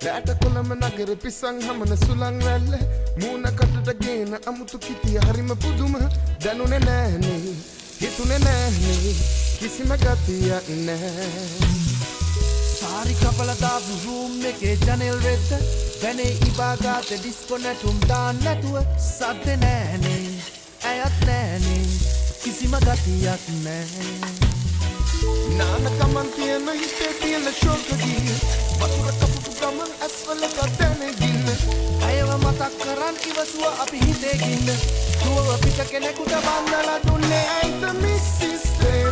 රැට කොළම නගර පිසං හමන සුළං රැල්ල මූණ කටට ගේන අමුතු කිතිය හරිම පුදුම දැනුනේ නෑනේ හිතුනේ නෑනේ කිසිම ගතියක් නෑ සාරි කපල දාපු රූම් එකේ ජනෙල් වෙද්ද දැනේ ඉබාගාත ඩිස්කෝ නැටුම් දාන්න නැතුව සද්ද නෑනේ ඇයත් නෑනේ කිසිම ගතියක් නෑ නාන ගමන් තියෙන හිතේ තියෙන ශෝක ගිය වතුර කපපු ගමන් ඇස්වල ගතැනගින්න අයව මතක් කරන් ඉවසුව අපි හිතේ ගින්න දුව පිට කෙනෙකුට බන්දලා දුන්නේ ඇයිද මිස් සිස්ටර්